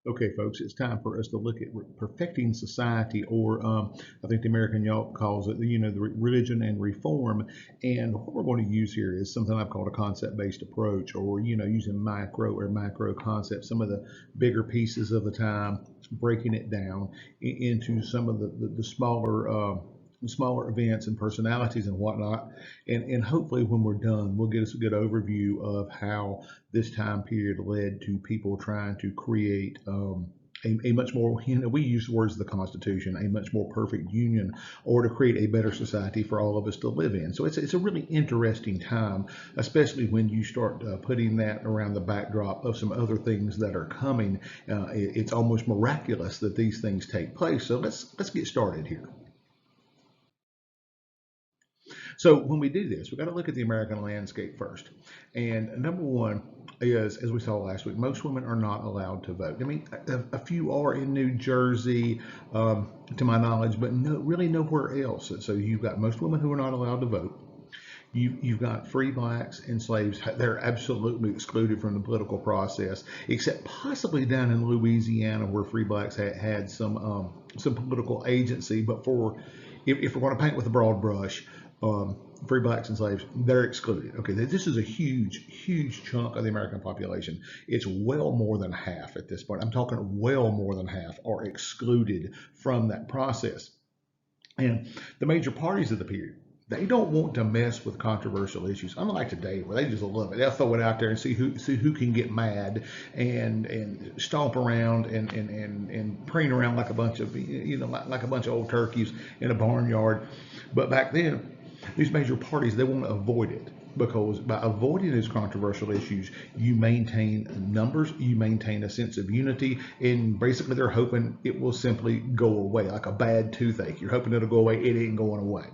Okay, folks, it's time for us to look at perfecting society, or I think the American Yelp calls it, the religion and reform. And what we're going to use here is something I've called a concept-based approach, or using macro concepts, some of the bigger pieces of the time, breaking it down into some of the smaller events and personalities and whatnot. And hopefully, when we're done, we'll get us a good overview of how this time period led to people trying to create a much more, we use the words of the Constitution, a much more perfect union, or to create a better society for all of us to live in. So it's a really interesting time, especially when you start putting that around the backdrop of some other things that are coming. It's almost miraculous that these things take place. So let's get started here. So when we do this, we've got to look at the American landscape first. And number one is, as we saw last week, most women are not allowed to vote. I mean, a few are in New Jersey, to my knowledge, but really nowhere else. So you've got most women who are not allowed to vote. You've got free blacks and slaves. They're absolutely excluded from the political process, except possibly down in Louisiana, where free blacks had some political agency. But if we're going to paint with a broad brush, free blacks and slaves, they're excluded. Okay, this is a huge chunk of the American population. It's well more than half at this point. I'm talking well more than half are excluded from that process. And the major parties of the period, they don't want to mess with controversial issues. Unlike today, where they just love it. They'll throw it out there and see who can get mad and stomp around and preen around like a bunch of like a bunch of old turkeys in a barnyard. But back then, these major parties, they want to avoid it, because by avoiding those controversial issues, you maintain numbers, you maintain a sense of unity, and basically they're hoping it will simply go away, like a bad toothache. You're hoping it'll go away. It ain't going away.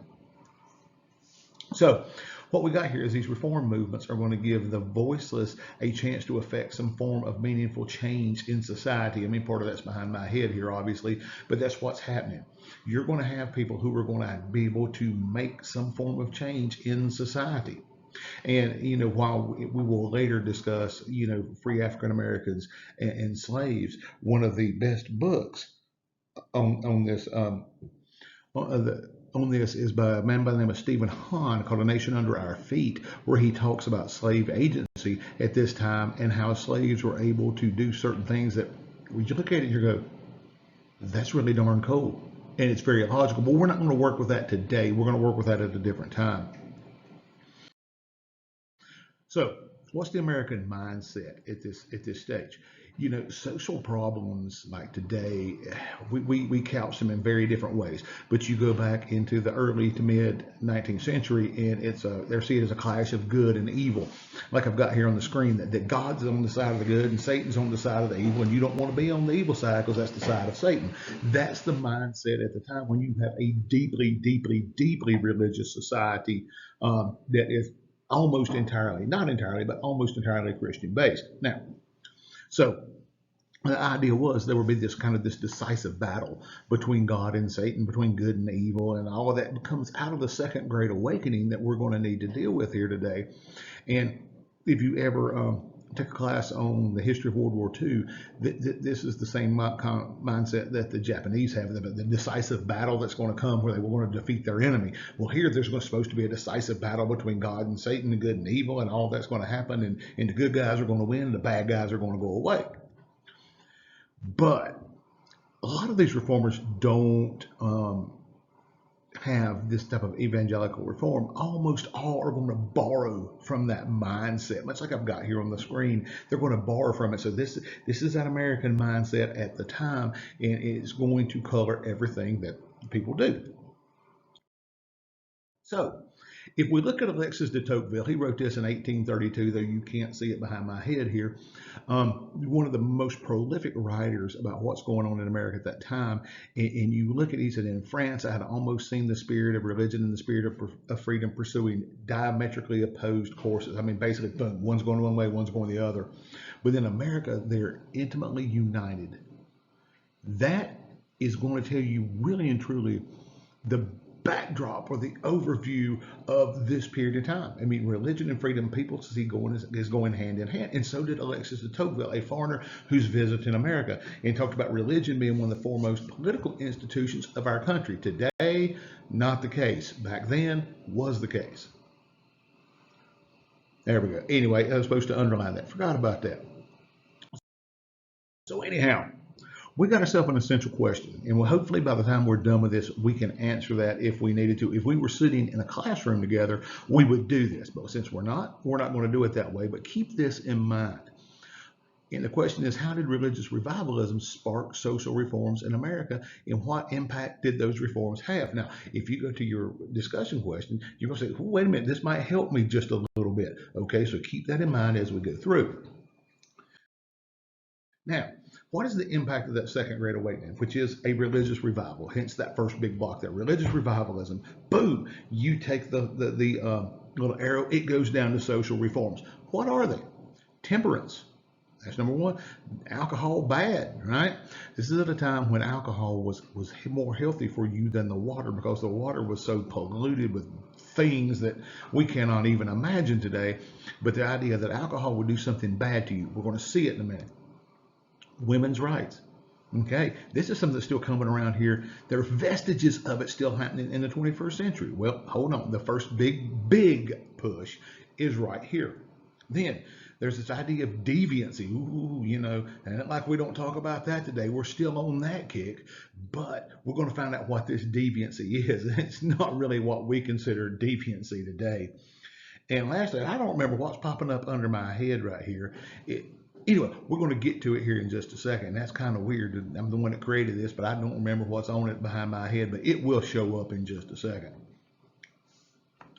So what we got here is these reform movements are going to give the voiceless a chance to affect some form of meaningful change in society. I mean, part of that's behind my head here, obviously, but that's what's happening. You're going to have people who are going to be able to make some form of change in society. And while we will later discuss, free African Americans and slaves, one of the best books on this on this is by a man by the name of Stephen Hahn, called A Nation Under Our Feet, where he talks about slave agency at this time and how slaves were able to do certain things that, when you look at it, you go, that's really darn cool. And it's very logical, but we're not going to work with that today. We're going to work with that at a different time. So, what's the American mindset at this stage? Social problems like today, we couch them in very different ways. But you go back into the early to mid 19th century, and they're seen as a clash of good and evil. Like I've got here on the screen, that God's on the side of the good and Satan's on the side of the evil, and you don't want to be on the evil side because that's the side of Satan. That's the mindset at the time when you have a deeply religious society, that is almost entirely, not entirely, but almost entirely Christian based. Now, so the idea was there would be this decisive battle between God and Satan, between good and evil, and all of that comes out of the Second Great Awakening that we're going to need to deal with here today. And if you ever took a class on the history of World War II, this is the same kind of mindset that the Japanese have, the decisive battle that's going to come where they want to defeat their enemy. Well, here there's supposed to be a decisive battle between God and Satan, and good and evil, and all that's going to happen, and the good guys are going to win, and the bad guys are going to go away. But a lot of these reformers don't have this type of evangelical reform. Almost all are going to borrow from that mindset, much like I've got here on the screen. They're going to borrow from it. So this is that American mindset at the time, and it's going to color everything that people do. So, if we look at Alexis de Tocqueville, he wrote this in 1832, though you can't see it behind my head here. One of the most prolific writers about what's going on in America at that time. And you look at, he said, in France, I had almost seen the spirit of religion and the spirit of freedom pursuing diametrically opposed courses. I mean, basically, boom, one's going one way, one's going the other. But in America, they're intimately united. That is going to tell you really and truly the backdrop or the overview of this period of time. I mean, religion and freedom, people see is going hand in hand. And so did Alexis de Tocqueville, a foreigner who's visiting America, and talked about religion being one of the foremost political institutions of our country. Today, not the case. Back then, was the case. There we go. Anyway, I was supposed to underline that. Forgot about that. So anyhow, we got ourselves an essential question, and hopefully by the time we're done with this, we can answer that if we needed to. If we were sitting in a classroom together, we would do this, but since we're not going to do it that way. But keep this in mind. And the question is, how did religious revivalism spark social reforms in America, and what impact did those reforms have? Now, if you go to your discussion question, you're going to say, well, wait a minute, this might help me just a little bit. Okay, so keep that in mind as we go through. Now, what is the impact of that Second Great Awakening, which is a religious revival? Hence that first big block there, religious revivalism. Boom! You take the little arrow, it goes down to social reforms. What are they? Temperance. That's number one. Alcohol, bad, right? This is at a time when alcohol was more healthy for you than the water, because the water was so polluted with things that we cannot even imagine today. But the idea that alcohol would do something bad to you, we're going to see it in a minute. Women's rights. Okay, this is something that's still coming around here. There are vestiges of it still happening in the 21st century. Well, hold on. The first big push is right here. Then there's this idea of deviancy. Ooh, you know, and like we don't talk about that today. We're still on that kick, but we're going to find out what this deviancy is. It's not really what we consider deviancy today. And lastly, I don't remember what's popping up under my head right here. Anyway, we're going to get to it here in just a second. That's kind of weird. I'm the one that created this, but I don't remember what's on it behind my head, but it will show up in just a second.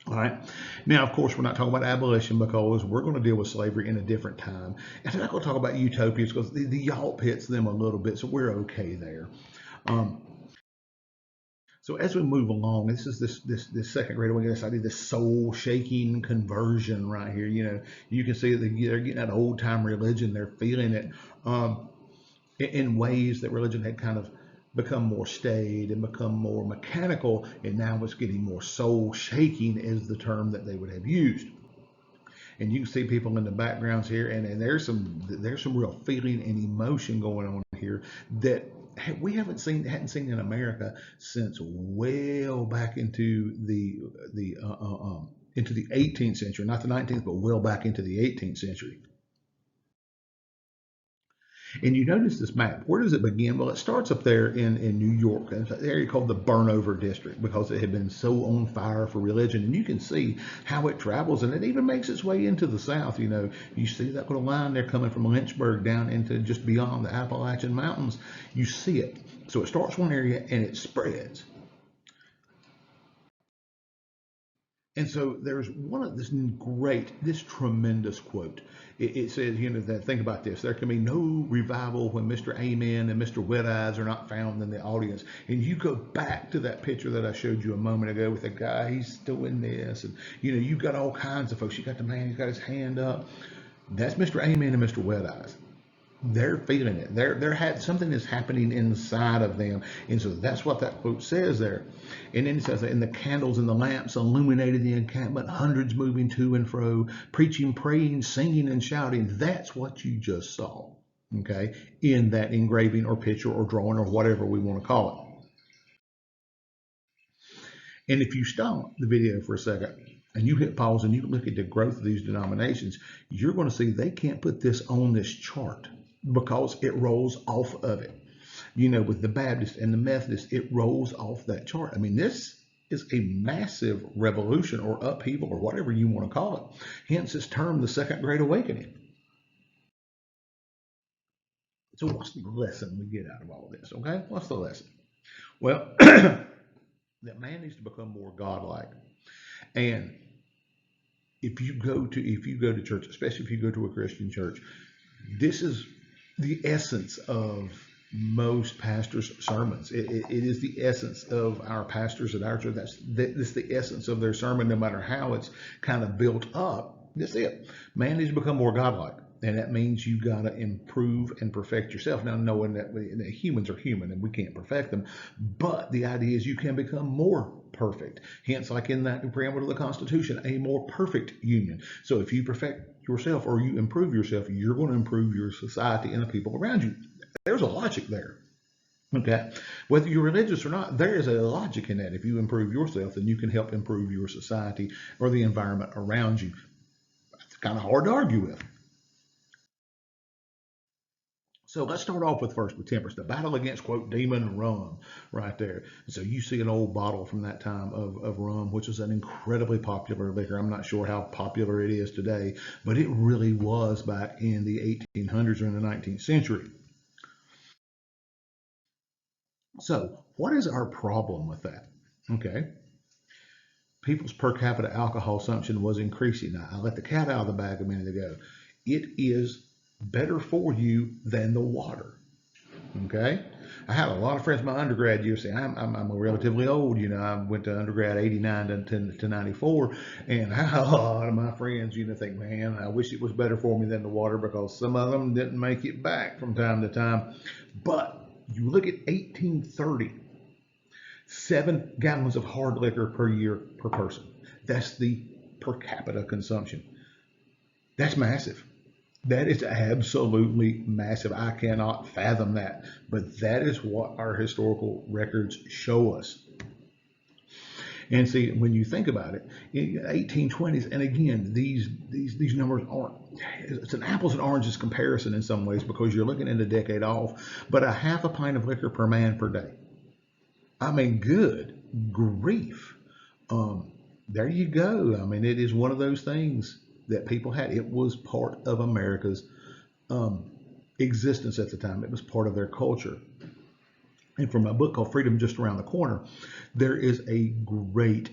All right. Now, of course, we're not talking about abolition because we're going to deal with slavery in a different time. And I'm not going to talk about utopias because the yelp hits them a little bit, so we're okay there. So as we move along, this is this Second Great Awakening, this idea, this soul-shaking conversion right here. You know, you can see that they're getting that old-time religion. They're feeling it in ways that religion had kind of become more staid and become more mechanical, and now it's getting more soul-shaking is the term that they would have used. And you can see people in the backgrounds here, and there's some real feeling and emotion going on here that we hadn't seen in America since well back into the 18th century, not the 19th, but well back into the 18th century. And you notice this map. Where does it begin? Well, it starts up there in New York. It's an area called the Burnover District because it had been so on fire for religion. And you can see how it travels, and it even makes its way into the South. You know, you see that little line there coming from Lynchburg down into just beyond the Appalachian Mountains. You see it. So it starts one area and it spreads. And so there's one of this tremendous quote. It says, you know, that think about this. There can be no revival when Mr. Amen and Mr. Wet Eyes are not found in the audience. And you go back to that picture that I showed you a moment ago with the guy, he's doing this. And, you know, you've got all kinds of folks. You got the man, he's got his hand up. That's Mr. Amen and Mr. Wet Eyes. They're feeling it. Something is happening inside of them, and so that's what that quote says there. And then it says, "And the candles and the lamps illuminated the encampment, hundreds moving to and fro, preaching, praying, singing, and shouting." That's what you just saw, okay, in that engraving or picture or drawing or whatever we want to call it. And if you stop the video for a second and you hit pause and you look at the growth of these denominations, you're going to see they can't put this on this chart, because it rolls off of it. You know, with the Baptist and the Methodist, it rolls off that chart. I mean, this is a massive revolution or upheaval or whatever you want to call it. Hence, it's termed the Second Great Awakening. So what's the lesson we get out of all of this, okay? What's the lesson? Well, that man needs to become more godlike. And if you go to church, especially if you go to a Christian church, this is the essence of most pastors' sermons. It is the essence of our pastors at our church. That's the essence of their sermon, no matter how it's kind of built up. That's it. Man needs to become more godlike. And that means you got to improve and perfect yourself. Now, knowing that humans are human and we can't perfect them, but the idea is you can become more perfect. Hence, like in that preamble to the Constitution, a more perfect union. So if you perfect yourself or you improve yourself, you're going to improve your society and the people around you. There's a logic there. Okay, whether you're religious or not, there is a logic in that. If you improve yourself, then you can help improve your society or the environment around you. It's kind of hard to argue with. So let's start off with first with temperance, the battle against quote demon rum, right there. So you see an old bottle from that time of rum, which was an incredibly popular liquor. I'm not sure how popular it is today, but it really was back in the 1800s or in the 19th century. So what is our problem with that? Okay, people's per capita alcohol consumption was increasing. Now, I let the cat out of the bag a minute ago. It is better for you than the water. Okay. I had a lot of friends in my undergrad years say I'm relatively old. I went to undergrad 89 to 94, and I had a lot of my friends, think, man, I wish it was better for me than the water because some of them didn't make it back from time to time. But you look at 1830, 7 gallons of hard liquor per year per person. That's the per capita consumption. That's massive. That is absolutely massive. I cannot fathom that. But that is what our historical records show us. And see, when you think about it, in 1820s, and again, these numbers aren't. It's an apples and oranges comparison in some ways because you're looking at a decade off. But a half a pint of liquor per man per day. I mean, good grief. There you go. I mean, it is one of those things that people had. It was part of America's um, existence at the time. It was part of their culture. And from a book called Freedom Just Around the Corner, there is a great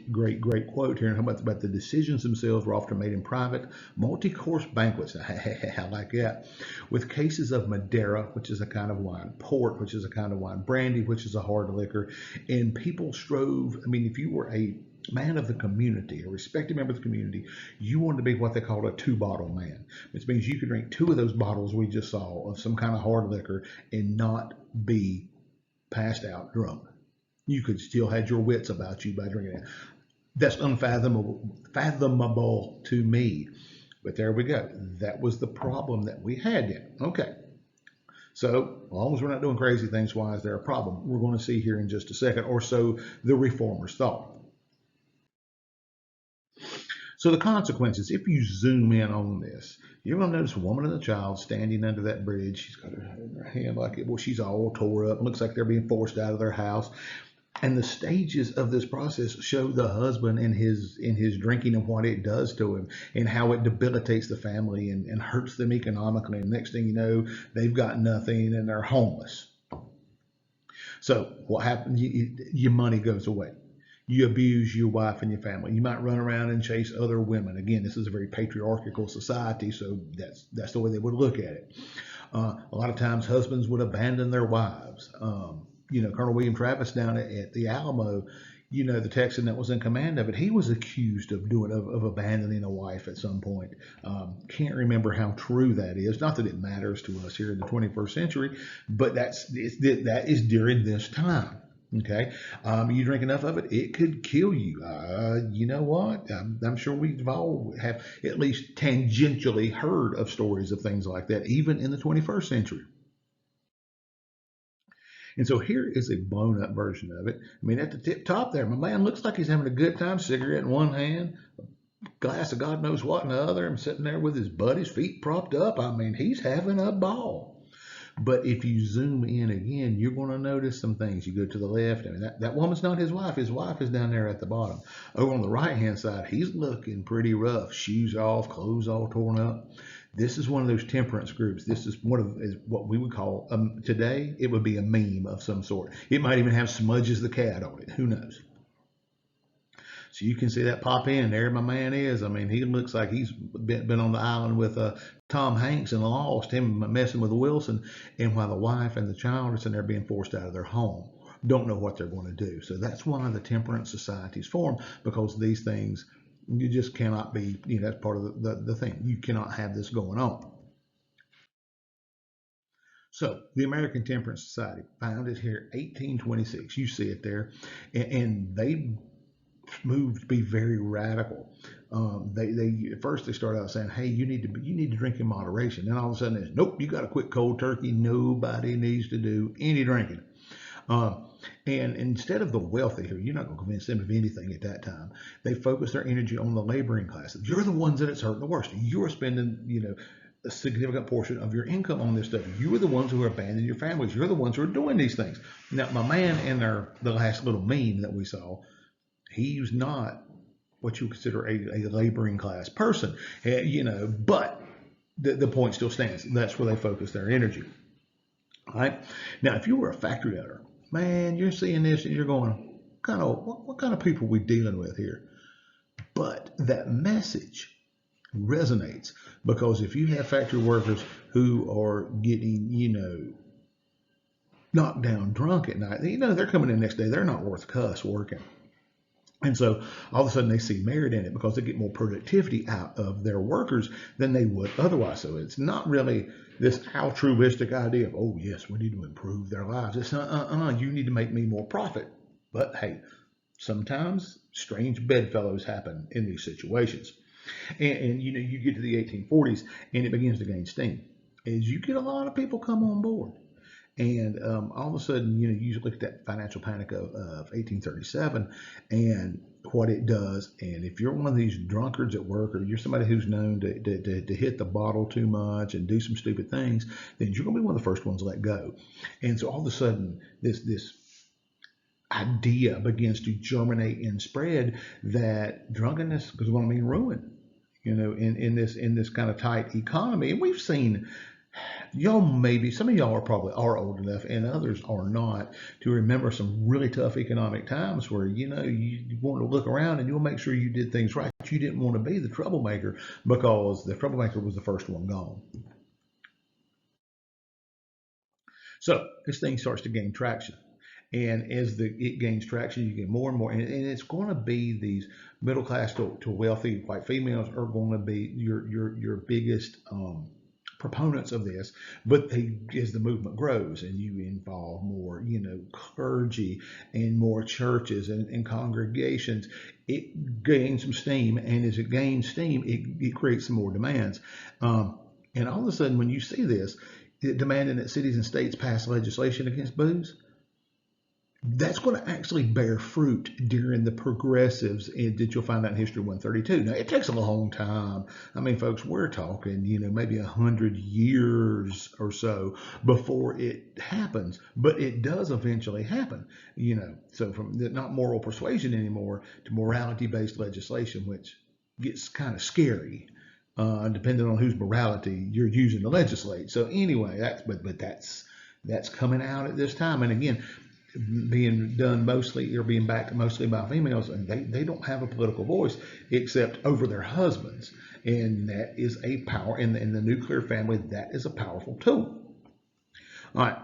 quote here about the decisions themselves were often made in private, multi-course banquets. I like that. With cases of Madeira, which is a kind of wine, port, which is a kind of wine, brandy, which is a hard liquor. And people strove, I mean, if you were a man of the community, a respected member of the community, you wanted to be what they called a 2-bottle man, which means you could drink 2 of those bottles we just saw of some kind of hard liquor and not be passed out drunk. You could still had your wits about you by drinking it. That's fathomable to me. But there we go. That was the problem that we had then. Okay. So, as long as we're not doing crazy things, why is there a problem? We're going to see here in just a second, or so the reformers thought. So the consequences, if you zoom in on this, you're going to notice a woman and a child standing under that bridge. She's got her hand like it. Well, she's all tore up. It looks like they're being forced out of their house. And the stages of this process show the husband in his drinking and what it does to him and how it debilitates the family and hurts them economically. And next thing you know, they've got nothing and they're homeless. So what happens? Your money goes away. You abuse your wife and your family. You might run around and chase other women. Again, this is a very patriarchal society, so that's the way they would look at it. A lot of times, husbands would abandon their wives. Colonel William Travis down at the Alamo, the Texan that was in command of it, he was accused of abandoning a wife at some point. Can't remember how true that is. Not that it matters to us here in the 21st century, but that is during this time. Okay, you drink enough of it, it could kill you. You know what? I'm sure we've all have at least tangentially heard of stories of things like that, even in the 21st century. And so here is a blown up version of it. I mean, at the tip top there, my man looks like he's having a good time, cigarette in one hand, glass of God knows what in the other. I'm sitting there with his buddies, feet propped up. I mean, he's having a ball. But if you zoom in again, you're going to notice some things. You go to the left, I mean, that woman's not his wife. His wife is down there at the bottom. Over on the right-hand side, he's looking pretty rough. Shoes off, clothes all torn up. This is one of those temperance groups. This is what we would call, today, it would be a meme of some sort. It might even have Smudges the cat on it. Who knows? So you can see that pop in. There my man is. I mean, he looks like he's been on the island with Tom Hanks in Lost, him messing with Wilson, and while the wife and the child are sitting there being forced out of their home, don't know what they're going to do. So that's why the temperance societies form, because these things, you just cannot be, that's part of the thing. You cannot have this going on. So the American Temperance Society, founded here 1826. You see it there, and they moved to be very radical. They at first they started out saying, "Hey, you need to drink in moderation." Then all of a sudden, it's nope, you got to quit cold turkey. Nobody needs to do any drinking. Um, and instead of the wealthy, who you're not going to convince them of anything at that time, they focus their energy on the laboring classes. You're the ones that it's hurting the worst. You're spending, a significant portion of your income on this stuff. You are the ones who are abandoning your families. You're the ones who are doing these things. Now, my man in the last little meme that we saw, he's not what you consider a laboring class person, but the point still stands. That's where they focus their energy. All right. Now, if you were a factory owner, man, you're seeing this and you're going, what kind of people are we dealing with here? But that message resonates because if you have factory workers who are getting, knocked down drunk at night, they're coming in the next day, they're not worth a cuss working. And so all of a sudden they see merit in it because they get more productivity out of their workers than they would otherwise. So it's not really this altruistic idea of, oh, yes, we need to improve their lives. It's not, you need to make me more profit. But hey, sometimes strange bedfellows happen in these situations. And you get to the 1840s and it begins to gain steam. As you get a lot of people come on board, and all of a sudden, you look at that financial panic of 1837 and what it does. And if you're one of these drunkards at work or you're somebody who's known to hit the bottle too much and do some stupid things, then you're going to be one of the first ones let go. And so all of a sudden, this idea begins to germinate and spread that drunkenness is going to mean ruin. In this kind of tight economy. And we've seen maybe some of y'all are old enough and others are not to remember some really tough economic times where you want to look around and you'll make sure you did things right. You didn't want to be the troublemaker because the troublemaker was the first one gone. So this thing starts to gain traction. And as it gains traction, you get more and more, and it's going to be these middle class to wealthy white females are going to be your biggest proponents of this. But as the movement grows and you involve more, clergy and more churches and congregations, it gains some steam. And as it gains steam, it creates some more demands. And all of a sudden, when you see this, demanding that cities and states pass legislation against booze, that's going to actually bear fruit during the progressives that you'll find out in History 132. Now, it takes a long time. I mean, folks, we're talking, maybe 100 years or so before it happens, but it does eventually happen, So from not moral persuasion anymore to morality-based legislation, which gets kind of scary. Depending on whose morality you're using to legislate. So anyway, that's coming out at this time. And again, being done mostly or being backed mostly by females, and they don't have a political voice except over their husbands. And that is a power in the nuclear family. That is a powerful tool. All right.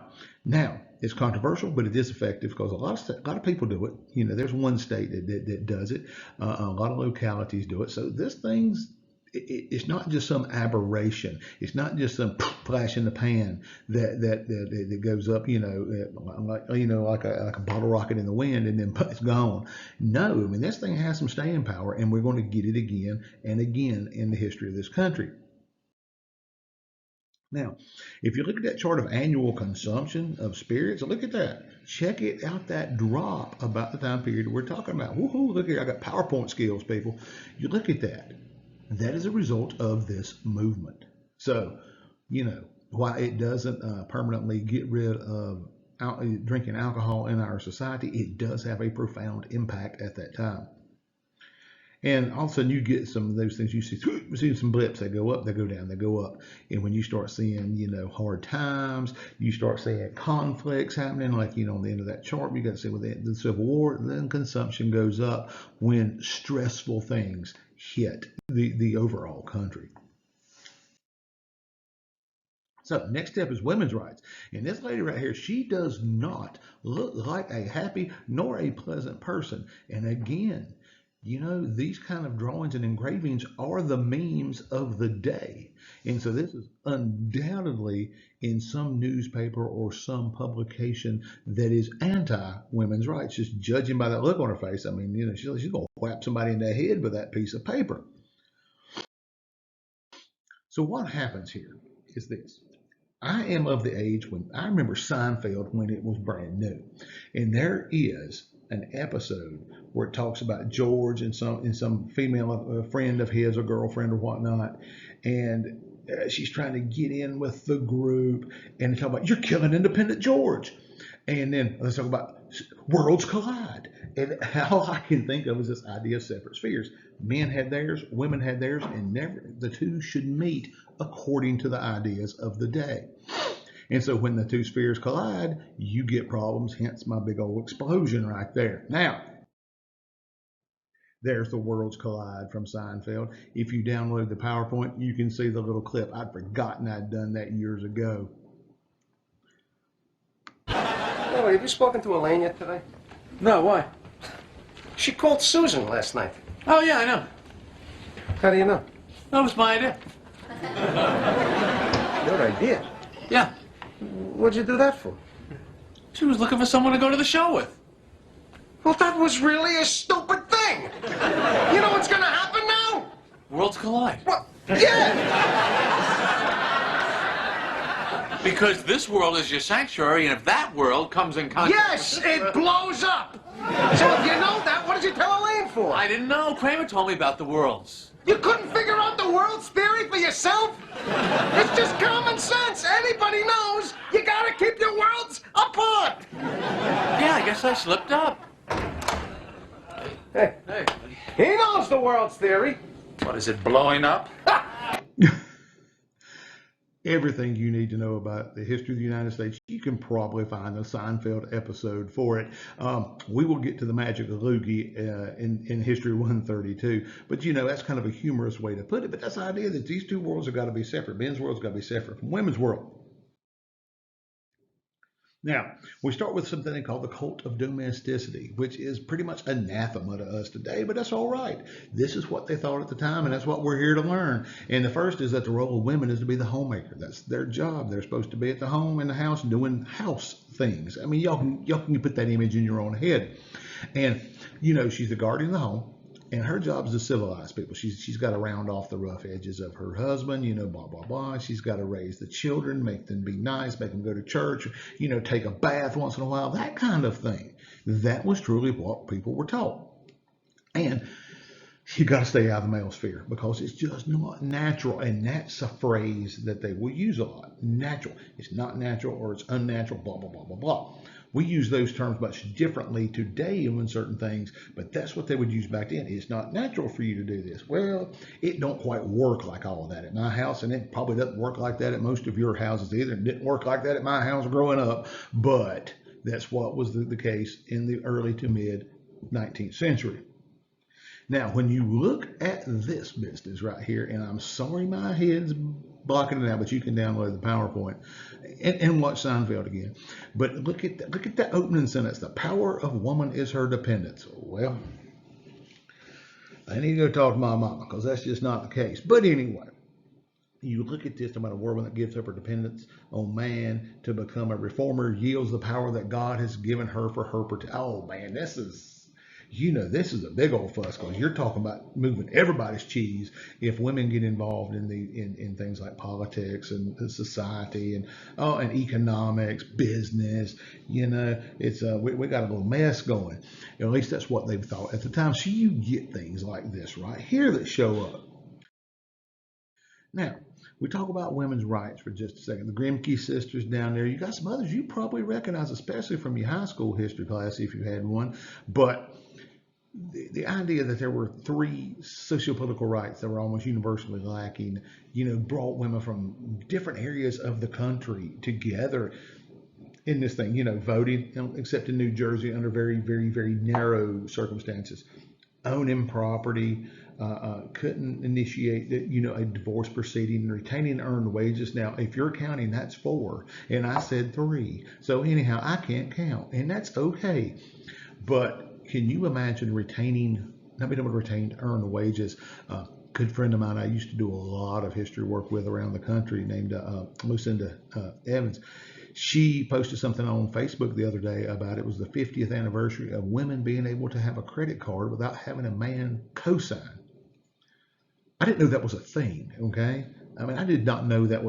Now, it's controversial, but it is effective because a lot of people do it. There's one state that does it. A lot of localities do it. So this thing's it's not just some aberration. It's not just some flash in the pan that goes up, like a bottle rocket in the wind and then it's gone. No, I mean this thing has some staying power, and we're going to get it again and again in the history of this country. Now, if you look at that chart of annual consumption of spirits, look at that. Check it out, that drop about the time period we're talking about. Woohoo, look here, I got PowerPoint skills, people. You look at that. That is a result of this movement. So, why it doesn't permanently get rid of drinking alcohol in our society, it does have a profound impact at that time. And all of a sudden, you get some of those things. You see some blips. They go up, they go down, they go up. And when you start seeing, hard times, you start seeing conflicts happening. Like, on the end of that chart, you got to see with the Civil War, then consumption goes up when stressful things hit the overall country. So next step is women's rights. And this lady right here, she does not look like a happy nor a pleasant person. And again, these kind of drawings and engravings are the memes of the day. And so this is undoubtedly in some newspaper or some publication that is anti-women's rights, just judging by that look on her face. I mean, she's going to whap somebody in the head with that piece of paper. So what happens here is this. I am of the age when I remember Seinfeld when it was brand new. And there is an episode where it talks about George and some female friend of his or girlfriend or whatnot. And she's trying to get in with the group and talk about, you're killing Independent George. And then let's talk about worlds collide. And all I can think of is this idea of separate spheres. Men had theirs, women had theirs, and never the two should meet according to the ideas of the day. And so when the two spheres collide, you get problems, hence my big old explosion right there. Now, there's the worlds collide from Seinfeld. If you download the PowerPoint, you can see the little clip. I'd forgotten I'd done that years ago. Oh, have you spoken to Elaine yet today? No, why? She called Susan last night. Oh, yeah, I know. How do you know? That was my idea. Your idea? Yeah. What'd you do that for? She was looking for someone to go to the show with. Well, that was really a stupid thing. You know what's gonna happen now? Worlds collide. What? Yeah! Because this world is your sanctuary, and if that world comes in contact... Yes, it blows up! So if you know that, what did you tell Elaine for? I didn't know. Kramer told me about the worlds. You couldn't figure out the world's theory for yourself? It's just common sense. Anybody knows you gotta keep your worlds apart. Yeah, I guess I slipped up. Hey, Hey. he knows the world's theory. What, is it blowing up? Everything you need to know about the history of the United States, you can probably find a Seinfeld episode for it. We will get to the magic of loogie in History 132, but you know, that's kind of a humorous way to put it, but that's the idea that these two worlds have got to be separate. Men's world's got to be separate from women's world. Now, we start with something called the cult of domesticity, which is pretty much anathema to us today, but that's all right. This is what they thought at the time, and that's what we're here to learn. And the first is that the role of women is to be the homemaker. That's their job. They're supposed to be at the home, in the house, doing house things. I mean, y'all can put that image in your own head. And, you know, she's the guardian of the home. And her job is to civilize people. She's got to round off the rough edges of her husband, you know, blah, blah, blah. She's got to raise the children, make them be nice, make them go to church, you know, take a bath once in a while, that kind of thing. That was truly what people were taught. And you got to stay out of the male sphere because it's just not natural. And that's a phrase that they will use a lot. Natural. It's not natural or it's unnatural, blah, blah, blah, blah, blah. We use those terms much differently today in certain things, but that's what they would use back then. It's not natural for you to do this. Well, it don't quite work like all of that at my house, and it probably doesn't work like that at most of your houses either. It didn't work like that at my house growing up, but that's what was the case in the early to mid 19th century. Now, when you look at this business right here, and I'm sorry my head's blocking it out, but you can download the PowerPoint and watch Seinfeld again. But look at that opening sentence. The power of woman is her dependence. Well, I need to go talk to my mama because that's just not the case. But anyway, you look at this about a woman that gives up her dependence on man to become a reformer, yields the power that God has given her for her protection. Oh man, this is a big old fuss because you're talking about moving everybody's cheese if women get involved in things like politics and society and economics, business. You know, it's we got a little mess going. At least that's what they thought at the time. So you get things like this right here that show up. Now, we talk about women's rights for just a second. The Grimke sisters down there. You got some others you probably recognize, especially from your high school history class if you had one. But the idea that there were three sociopolitical rights that were almost universally lacking, you know, brought women from different areas of the country together in this thing, you know, voting, except in New Jersey under very, very, very narrow circumstances, owning property, couldn't initiate, you know, a divorce proceeding, retaining earned wages. Now, if you're counting, that's 4, and I said 3. So anyhow, I can't count, and that's okay. But can you imagine not being able to retain earned wages? A good friend of mine I used to do a lot of history work with around the country named Lucinda Evans. She posted something on Facebook the other day about it was the 50th anniversary of women being able to have a credit card without having a man co-sign. I didn't know that was a thing, okay? I mean, I did not know that.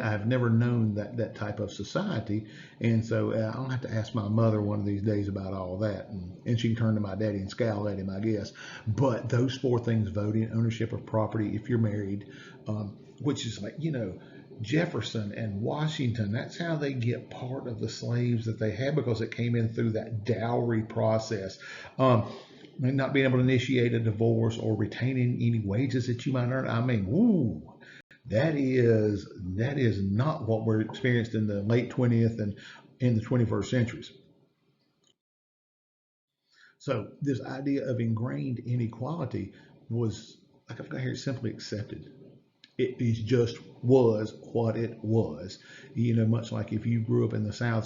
I've never known that type of society, and so I'll have to ask my mother one of these days about all that, and she can turn to my daddy and scowl at him, I guess. But those four things: voting, ownership of property, if you're married, which is like, Jefferson and Washington, that's how they get part of the slaves that they had, because it came in through that dowry process. Not being able to initiate a divorce or retaining any wages that you might earn. I mean, woo, that is not what we're experienced in the late 20th and in the 21st centuries. So this idea of ingrained inequality was, like I've got here, simply accepted. It just was what it was. Much like if you grew up in the South,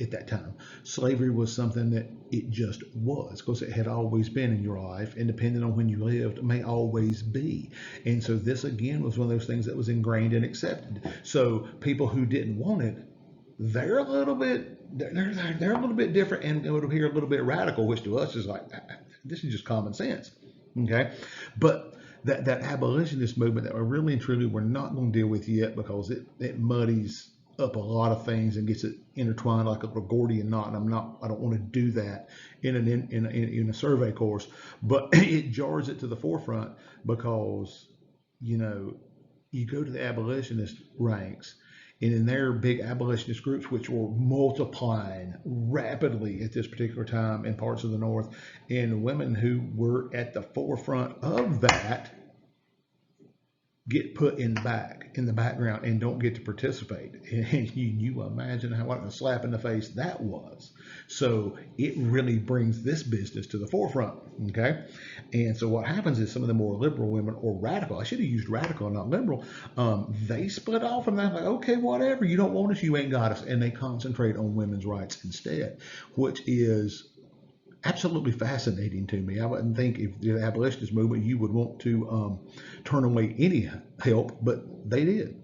at that time, slavery was something that it just was, because it had always been in your life, and depending on when you lived, may always be. And so this again was one of those things that was ingrained and accepted. So people who didn't want it, they're a little bit different, and it would appear a little bit radical, which to us is like, this is just common sense. Okay, but that abolitionist movement that we're not going to deal with yet, because it muddies up a lot of things and gets it intertwined like a Gordian knot, and I don't want to do that in a survey course, but it jars it to the forefront, because you go to the abolitionist ranks, and in their big abolitionist groups, which were multiplying rapidly at this particular time in parts of the North, and women who were at the forefront of that get put in the background and don't get to participate. And you imagine what a slap in the face that was. So it really brings this business to the forefront. Okay. And so what happens is some of the more liberal women, or radical, I should have used radical, not liberal, they split off from that, like, okay, whatever, you don't want us, you ain't got us. And they concentrate on women's rights instead, which is absolutely fascinating to me. I wouldn't think if the abolitionist movement you would want to turn away any help, but they did.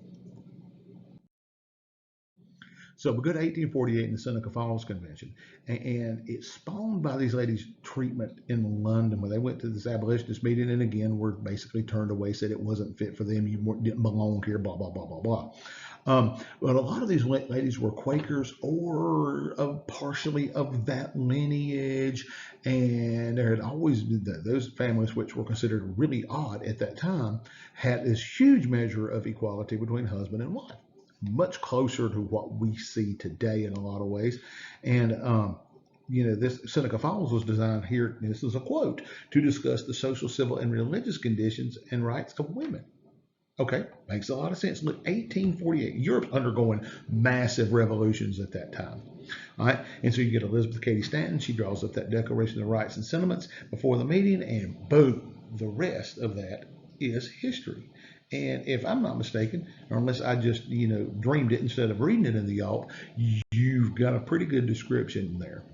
So we go to 1848 in the Seneca Falls Convention, and it's spawned by these ladies' treatment in London, where they went to this abolitionist meeting and again were basically turned away, said it wasn't fit for them, didn't belong here, blah, blah, blah, blah, blah. But a lot of these ladies were Quakers or partially of that lineage, and there had always been those families, which were considered really odd at that time, had this huge measure of equality between husband and wife, much closer to what we see today in a lot of ways. And this Seneca Falls was designed here, and this is a quote, to discuss the social, civil, and religious conditions and rights of women. Okay, makes a lot of sense. Look, 1848, Europe's undergoing massive revolutions at that time. All right, and so you get Elizabeth Cady Stanton. She draws up that Declaration of Rights and Sentiments before the meeting, and boom, the rest of that is history. And if I'm not mistaken, or unless I just dreamed it instead of reading it in the alt, you've got a pretty good description there.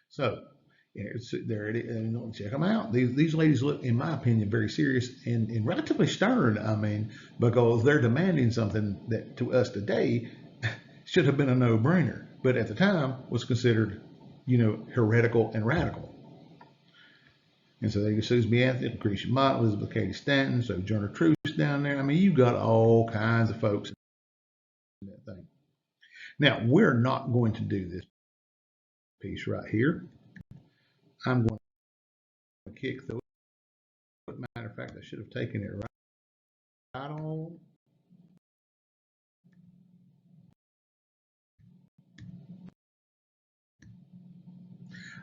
So there it is, and check them out. These ladies look, in my opinion, very serious and relatively stern. I mean, because they're demanding something that to us today should have been a no-brainer, but at the time was considered, heretical and radical. And so they get Susan B. Anthony, Lucretia Mott, Elizabeth Cady Stanton, Sojourner Truth down there. I mean, you've got all kinds of folks in that thing. Now, we're not going to do this piece right here. I'm going to kick through it. Matter of fact, I should have taken it right on.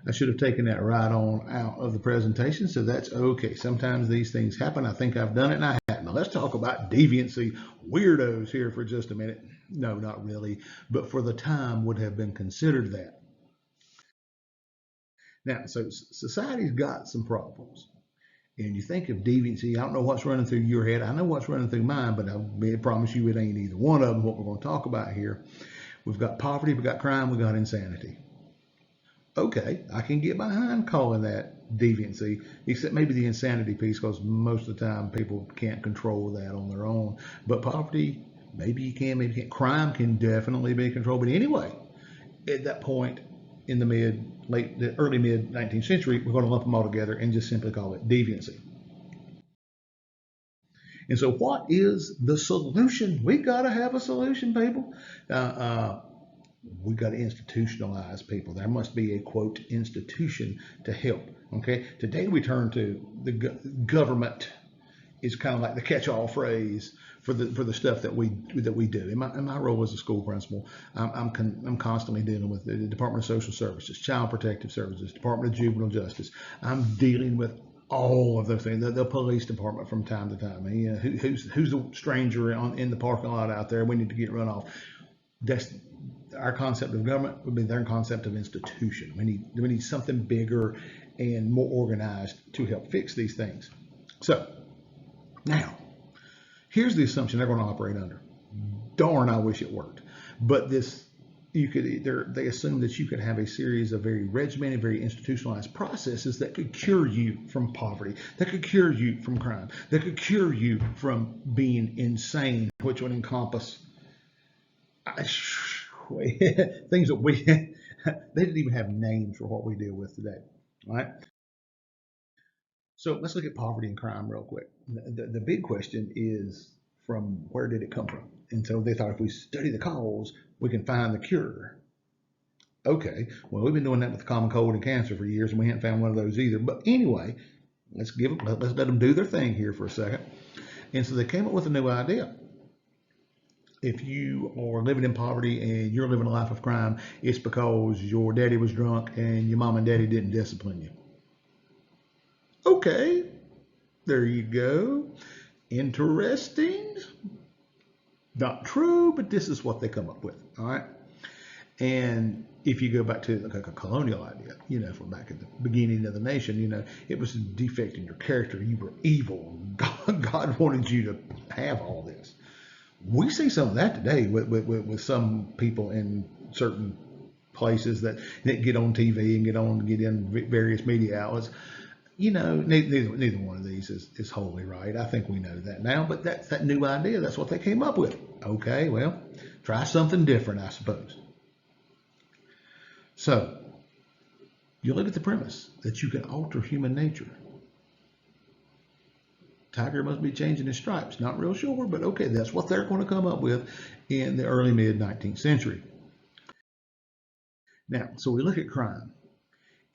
I should have taken that right on out of the presentation, so that's okay. Sometimes these things happen. I think I've done it, and I haven't. Now let's talk about deviancy weirdos here for just a minute. No, not really, but for the time would have been considered that. Now, so society's got some problems. And you think of deviancy, I don't know what's running through your head. I know what's running through mine, but I promise you it ain't either one of them, what we're going to talk about here. We've got poverty, we've got crime, we've got insanity. Okay, I can get behind calling that deviancy, except maybe the insanity piece, because most of the time people can't control that on their own. But poverty, Maybe you can, maybe you can't. Crime can definitely be controlled. But anyway, at that point in the early mid 19th century, we're going to lump them all together and just simply call it deviancy. And so, what is the solution? We got to have a solution, people. We got to institutionalize people. There must be a quote institution to help. Okay. Today we turn to the government. Is kind of like the catch-all phrase for the stuff that we do. In my role as a school principal, I'm constantly dealing with the Department of Social Services, Child Protective Services, Department of Juvenile Justice. I'm dealing with all of those things. The police department from time to time. You know, who's the stranger in the parking lot out there? We need to get run off. That's our concept of government would be their concept of institution. We need something bigger and more organized to help fix these things. So now, here's the assumption they're going to operate under. Darn, I wish it worked. But they assume that you could have a series of very regimented, very institutionalized processes that could cure you from poverty, that could cure you from crime, that could cure you from being insane, which would encompass things that they didn't even have names for what we deal with today, right? So let's look at poverty and crime real quick. The big question is, from where did it come from? And so they thought if we study the cause, we can find the cure. Okay, well, we've been doing that with the common cold and cancer for years, and we haven't found one of those either. But anyway, let's let them do their thing here for a second. And so they came up with a new idea. If you are living in poverty and you're living a life of crime, it's because your daddy was drunk and your mom and daddy didn't discipline you. Okay, there you go. Interesting. Not true, but this is what they come up with. All right. And if you go back to like a colonial idea, from back at the beginning of the nation, it was a defect in your character. You were evil. God wanted you to have all this. We see some of that today with some people in certain places that get on TV and get in various media outlets. Neither one of these is wholly right. I think we know that now, but that's that new idea. That's what they came up with. Okay, well, try something different, I suppose. So, you look at the premise that you can alter human nature. Tiger must be changing his stripes. Not real sure, but okay, that's what they're going to come up with in the early mid-19th century. Now, so we look at crime.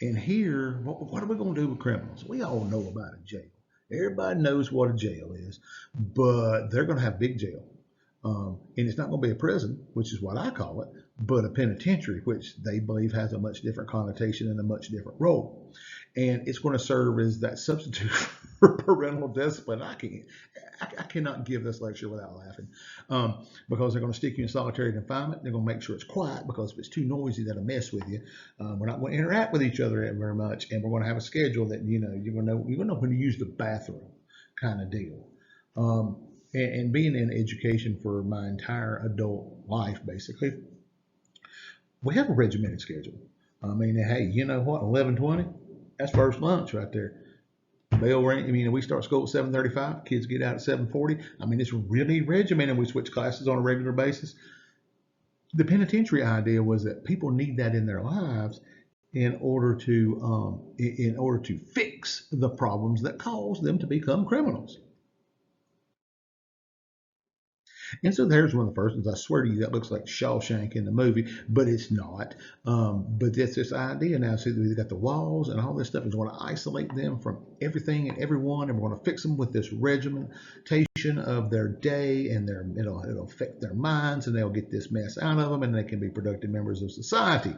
And here, what are we going to do with criminals? We all know about a jail. Everybody knows what a jail is, but they're going to have big jail. And it's not going to be a prison, which is what I call it, but a penitentiary, which they believe has a much different connotation and a much different role. And it's going to serve as that substitute for parental discipline. I cannot give this lecture without laughing, because they're going to stick you in solitary confinement. They're going to make sure it's quiet, because if it's too noisy, that'll mess with you. We're not going to interact with each other very much, and we're going to have a schedule that you're going to know when to use the bathroom, kind of deal. And being in education for my entire adult life, basically, we have a regimented schedule. I mean, hey, you know what? 11:20, that's first lunch right there. Bell ring. We start school at 7:35. Kids get out at 7:40. It's really regimented. We switch classes on a regular basis. The penitentiary idea was that people need that in their lives in order to fix the problems that cause them to become criminals. And so there's one of the first ones. I swear to you, that looks like Shawshank in the movie, but it's not. But that's this idea now. See, they've got the walls and all this stuff. We want to isolate them from everything and everyone, and we want to fix them with this regimentation of their day, and it'll affect their minds, and they'll get this mess out of them, and they can be productive members of society.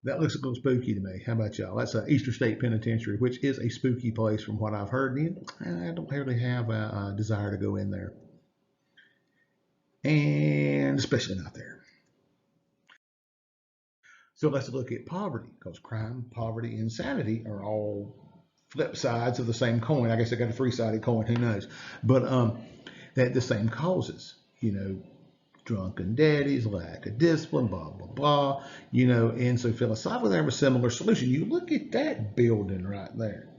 That looks a little spooky to me. How about y'all? That's Eastern State Penitentiary, which is a spooky place from what I've heard. I don't really have a desire to go in there. And especially not there. So let's look at poverty, because crime, poverty, insanity are all flip sides of the same coin. I guess I got a three-sided coin, who knows? But they had the same causes, drunken daddies, lack of discipline, blah, blah, blah, and so philosophically they have a similar solution. You look at that building right there.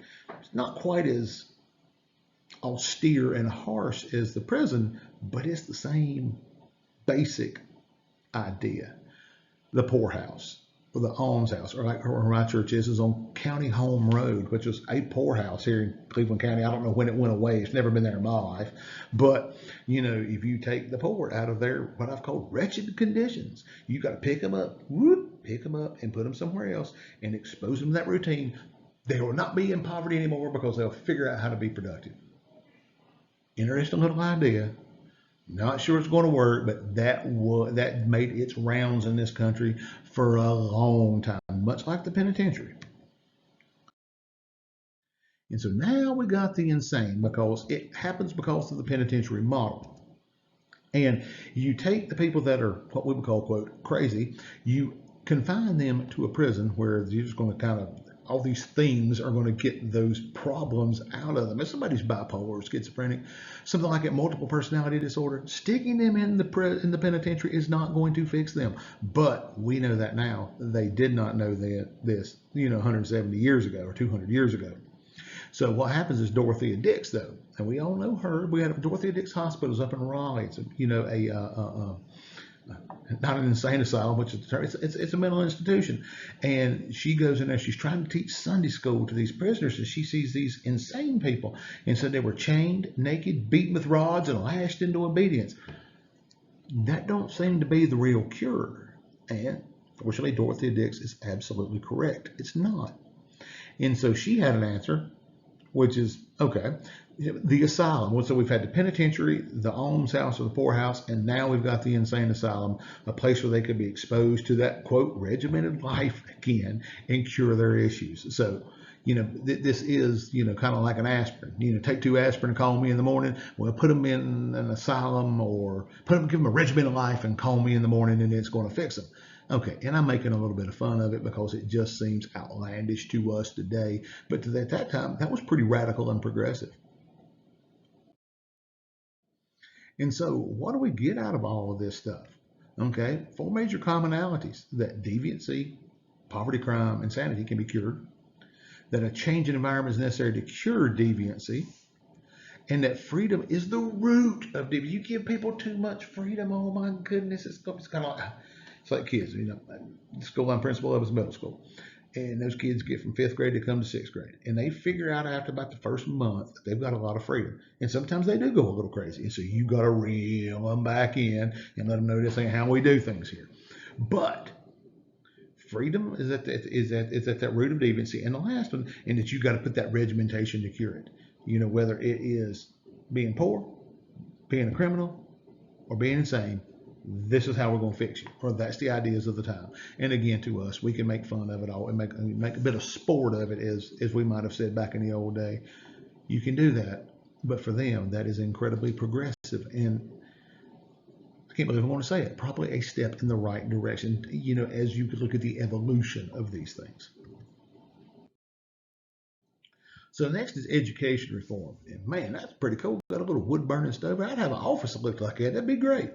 It's not quite as austere and harsh as the prison, but it's the same basic idea. The poorhouse, or the almshouse, or like where my church is on County Home Road, which is a poorhouse here in Cleveland County. I don't know when it went away. It's never been there in my life. But, you know, if you take the poor out of their, what I've called wretched conditions, you got to pick them up, and put them somewhere else and expose them to that routine. They will not be in poverty anymore because they'll figure out how to be productive. Interesting little idea. Not sure it's going to work, but that made its rounds in this country for a long time, much like the penitentiary. And so now we got the insane, because it happens because of the penitentiary model. And you take the people that are what we would call, quote, crazy, you confine them to a prison where you're just going to kind of, all these themes are going to get those problems out of them. If somebody's bipolar or schizophrenic, something like a multiple personality disorder, sticking them in the penitentiary is not going to fix them. But we know that now. They did not know this, 170 years ago or 200 years ago. So what happens is Dorothea Dix, though, and we all know her. We had Dorothea Dix Hospitals up in Raleigh. It's not an insane asylum, which is the term. It's a mental institution. And she goes in there, she's trying to teach Sunday school to these prisoners, and she sees these insane people. And so they were chained, naked, beaten with rods, and lashed into obedience. That don't seem to be the real cure. And fortunately, Dorothea Dix is absolutely correct. It's not. And so she had an answer, which is, okay, the asylum. So we've had the penitentiary, the almshouse or the poorhouse, and now we've got the insane asylum, a place where they could be exposed to that, quote, regimented life again and cure their issues. So, this is, kind of like an aspirin. Take 2 aspirin and call me in the morning. Well, put them in an asylum or give them a regimented life and call me in the morning, and it's going to fix them. Okay, and I'm making a little bit of fun of it because it just seems outlandish to us today. But at that time, that was pretty radical and progressive. And so what do we get out of all of this stuff? Okay, 4 major commonalities: that deviancy, poverty, crime, insanity can be cured, that a change in environment is necessary to cure deviancy, and that freedom is the root of deviancy. You give people too much freedom, oh my goodness, it's kind of like, it's like kids. The school I'm principal of is middle school. And those kids get from 5th grade to come to 6th grade. And they figure out after about the first month that they've got a lot of freedom. And sometimes they do go a little crazy. And so you got to reel them back in and let them know this ain't how we do things here. But freedom is at that root of deviancy. And the last one, and that you got to put that regimentation to cure it. Whether it is being poor, being a criminal, or being insane, this is how we're going to fix you. Or that's the ideas of the time. And again, to us, we can make fun of it all and make a bit of sport of it, as we might have said back in the old day. You can do that. But for them, that is incredibly progressive. And I can't believe I want to say it, probably a step in the right direction, as you could look at the evolution of these things. So next is education reform. And man, that's pretty cool. Got a little wood burning stove. I'd have an office that looked like that. That'd be great.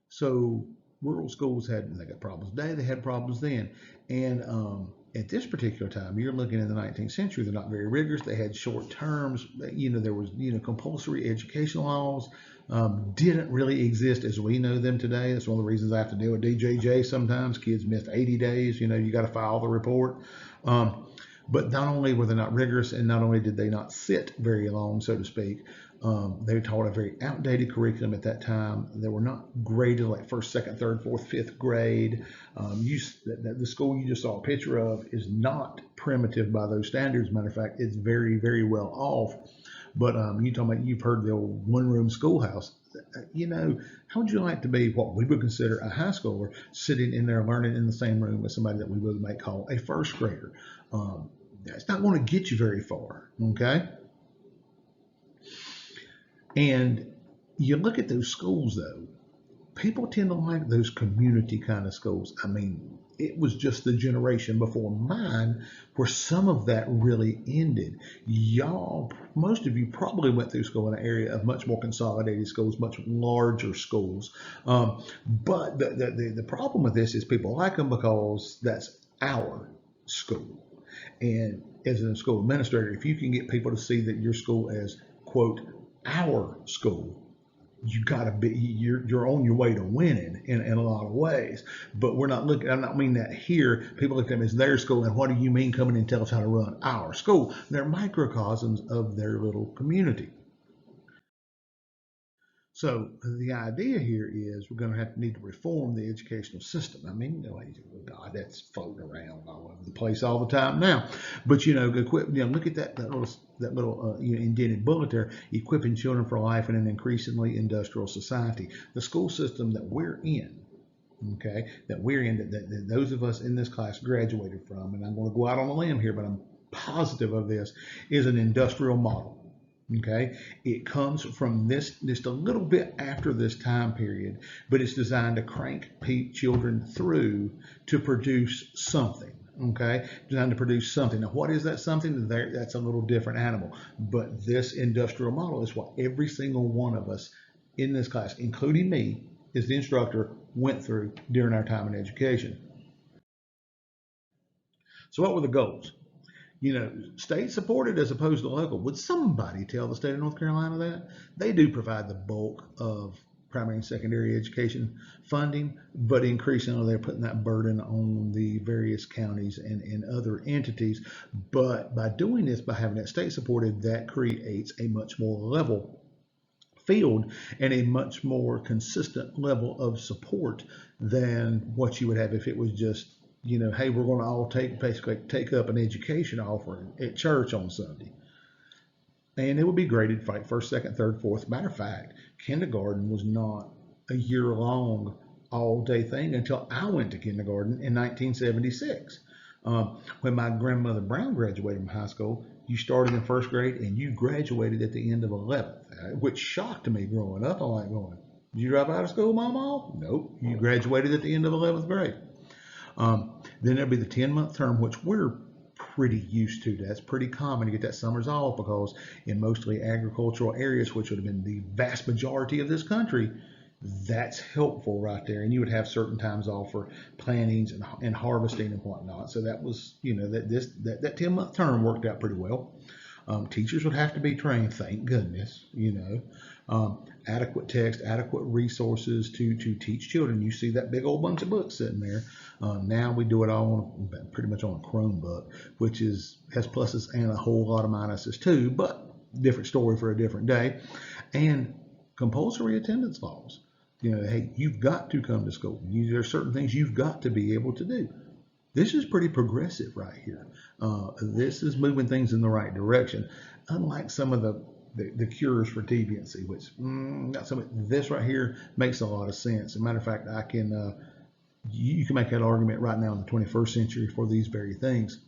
So rural schools they got problems today. They had problems then. And at this particular time, you're looking in the 19th century, they're not very rigorous. They had short terms. There was, compulsory education laws didn't really exist as we know them today. That's one of the reasons I have to deal with DJJ sometimes. Kids missed 80 days. You got to file the report. But not only were they not rigorous, and not only did they not sit very long, so to speak, they taught a very outdated curriculum at that time. They were not graded like 1st, 2nd, 3rd, 4th, 5th grade. The school you just saw a picture of is not primitive by those standards. Matter of fact, it's very, very well off. But you've heard the old one-room schoolhouse. How would you like to be what we would consider a high schooler, sitting in there learning in the same room with somebody that we might call a 1st grader? That's not going to get you very far, okay? And you look at those schools, though, people tend to like those community kind of schools. I mean, it was just the generation before mine where some of that really ended. Most of you probably went through school in an area of much more consolidated schools, much larger schools. But the problem with this is people like them because that's our school. And as a school administrator, if you can get people to see that your school as, quote, our school, you gotta be, you're on your way to winning in a lot of ways. But we're not looking, I'm not mean that here. People look at them as their school, and what do you mean coming and tell us how to run our school? They're microcosms of their little community. So the idea here is we're going to need to reform the educational system. I mean, God, that's floating around all over the place all the time now. But look at that little indented bullet there: equipping children for life in an increasingly industrial society. The school system that we're in. Okay, that those of us in this class graduated from, and I'm going to go out on a limb here, but I'm positive of this, is an industrial model. Okay, it comes from this just a little bit after this time period, but it's designed to crank children through to produce something. Okay, designed to produce something. Now, what is that something? That's a little different animal. But this industrial model is what every single one of us in this class, including me, as the instructor, went through during our time in education. So, what were the goals? State supported as opposed to local. Would somebody tell the state of North Carolina that? They do provide the bulk of primary and secondary education funding, but increasingly they're putting that burden on the various counties and other entities. But by doing this, by having that state supported, that creates a much more level field and a much more consistent level of support than what you would have if it was just hey, we're going to all take up an education offering at church on Sunday. And it would be graded like first, second, third, fourth. Matter of fact, kindergarten was not a year-long all-day thing until I went to kindergarten in 1976. When my grandmother Brown graduated from high school, you started in first grade and you graduated at the end of 11th, which shocked me growing up. I'm like going, did you drop out of school, Mama? Nope, you graduated at the end of 11th grade. Then there'll be the 10-month term, which we're pretty used to. That's pretty common to get that summers off because in mostly agricultural areas, which would have been the vast majority of this country, that's helpful right there. And you would have certain times off for plantings and harvesting and whatnot. So that was, that 10-month term worked out pretty well. Teachers would have to be trained, thank goodness, adequate text, adequate resources to teach children. You see that big old bunch of books sitting there. Now we do it all pretty much on a Chromebook, which has pluses and a whole lot of minuses too, but different story for a different day. And compulsory attendance laws. Hey, you've got to come to school. There are certain things you've got to be able to do. This is pretty progressive right here. This is moving things in the right direction, unlike some of the cures for deviancy, which this right here makes a lot of sense. As a matter of fact, you can make that argument right now in the 21st century for these very things.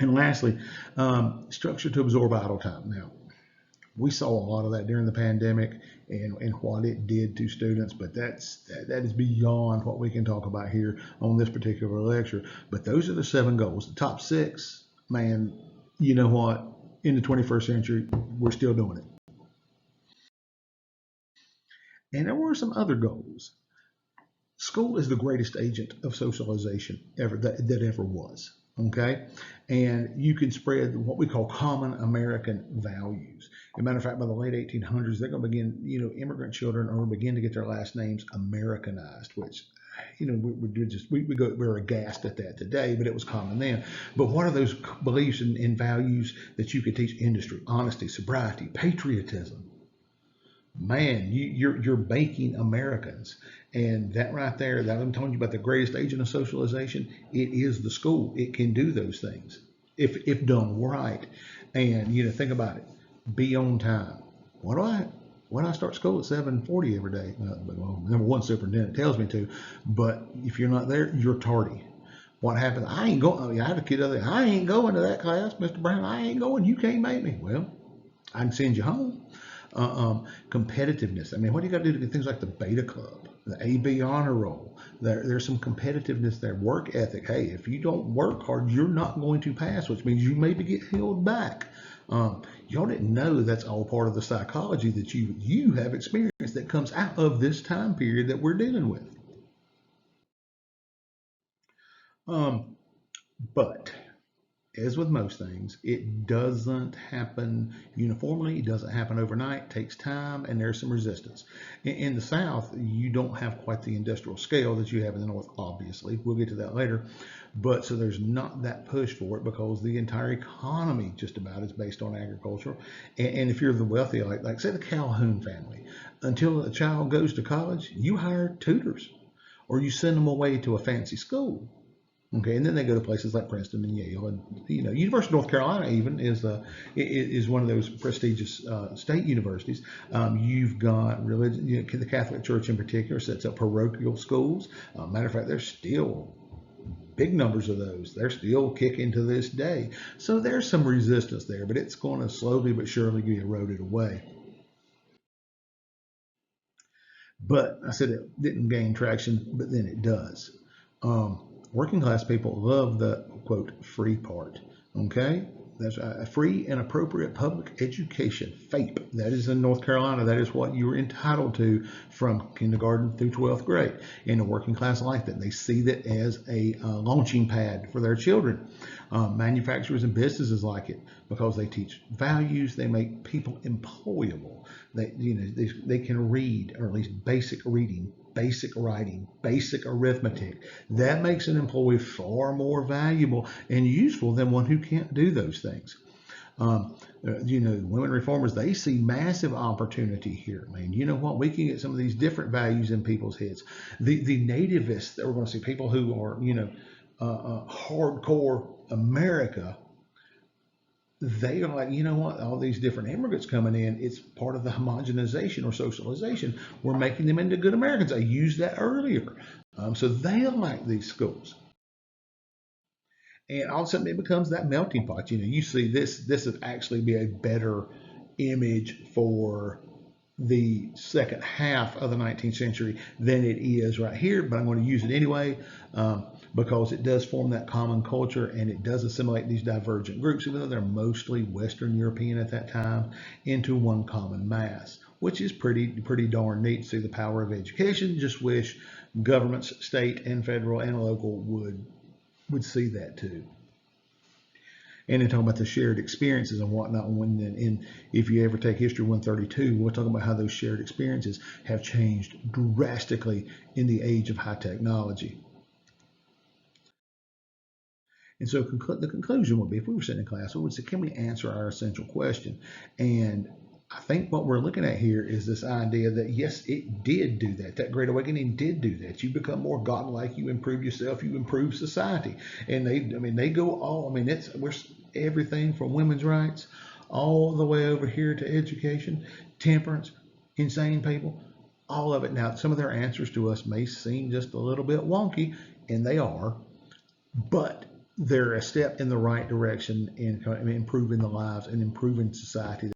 And lastly, structure to absorb idle time. Now, we saw a lot of that during the pandemic and what it did to students, but that is beyond what we can talk about here on this particular lecture. But those are the 7 goals. The top 6, man, you know what? In the 21st century, we're still doing it. And there were some other goals. School is the greatest agent of socialization ever that ever was. Okay, and you can spread what we call common American values. As a matter of fact, by the late 1800s, they're going to begin, immigrant children are going to begin to get their last names Americanized, which, we're aghast at that today, but it was common then. But what are those beliefs and values that you could teach? Industry, honesty, sobriety, patriotism. Man, you're baking Americans. And that right there, that I'm telling you about the greatest agent of socialization, it is the school. It can do those things if done right. And, think about it. Be on time. Why do I start school at 7:40 every day? Well, number one, superintendent tells me to. But if you're not there, you're tardy. What happens? I ain't going. I had a kid the other day. I ain't going to that class, Mr. Brown. I ain't going. You can't make me. Well, I can send you home. Competitiveness. I mean, what do you got to do to get things like the Beta Club, the AB Honor Roll? There's some competitiveness there. Work ethic. Hey, if you don't work hard, you're not going to pass, which means you maybe get held back. Y'all didn't know that's all part of the psychology that you have experienced that comes out of this time period that we're dealing with. But as with most things, it doesn't happen uniformly. It doesn't happen overnight. It takes time, and there's some resistance. In the South, you don't have quite the industrial scale that you have in the North, obviously. We'll get to that later. But so there's not that push for it because the entire economy just about is based on agriculture. And if you're the wealthy, like say the Calhoun family, until a child goes to college, you hire tutors or you send them away to a fancy school. Okay, and then they go to places like Princeton and Yale, and University of North Carolina even is one of those prestigious state universities. You've got religion, the Catholic Church in particular sets up parochial schools. Matter of fact, there's still big numbers of those. They're still kicking to this day. So there's some resistance there, but it's going to slowly but surely be eroded away. But I said it didn't gain traction, but then it does. Working class people love the, quote, free part, okay? That's a free and appropriate public education, FAPE. That is in North Carolina. That is what you are entitled to from kindergarten through 12th grade. And the working class like that. They see that as a launching pad for their children. Manufacturers and businesses like it because they teach values. They make people employable. They can read, or at least basic reading, basic writing, basic arithmetic. That makes an employee far more valuable and useful than one who can't do those things. Women reformers, they see massive opportunity here. I mean, you know what? We can get some of these different values in people's heads. The nativists that we're going to see, people who are, hardcore America, they are like, you know what, all these different immigrants coming in, it's part of the homogenization or socialization. We're making them into good Americans. I used that earlier. So they like these schools. And all of a sudden it becomes that melting pot. You see this would actually be a better image for the second half of the 19th century than it is right here, but I'm going to use it anyway because it does form that common culture and it does assimilate these divergent groups, even though they're mostly Western European at that time, into one common mass, which is pretty darn neat to see the power of education. Just wish governments, state and federal and local would see that too. And then talking about the shared experiences and whatnot. And if you ever take History 132, we'll talk about how those shared experiences have changed drastically in the age of high technology. And so the conclusion would be, if we were sitting in class, we would say, can we answer our essential question? And I think what we're looking at here is this idea that, yes, it did do that. That Great Awakening did do that. You become more godlike, you improve yourself, you improve they go all, we're everything from women's rights all the way over here to education, temperance, insane people, all of it. Now, some of their answers to us may seem just a little bit wonky, and they are, but they're a step in the right direction in improving the lives and improving society.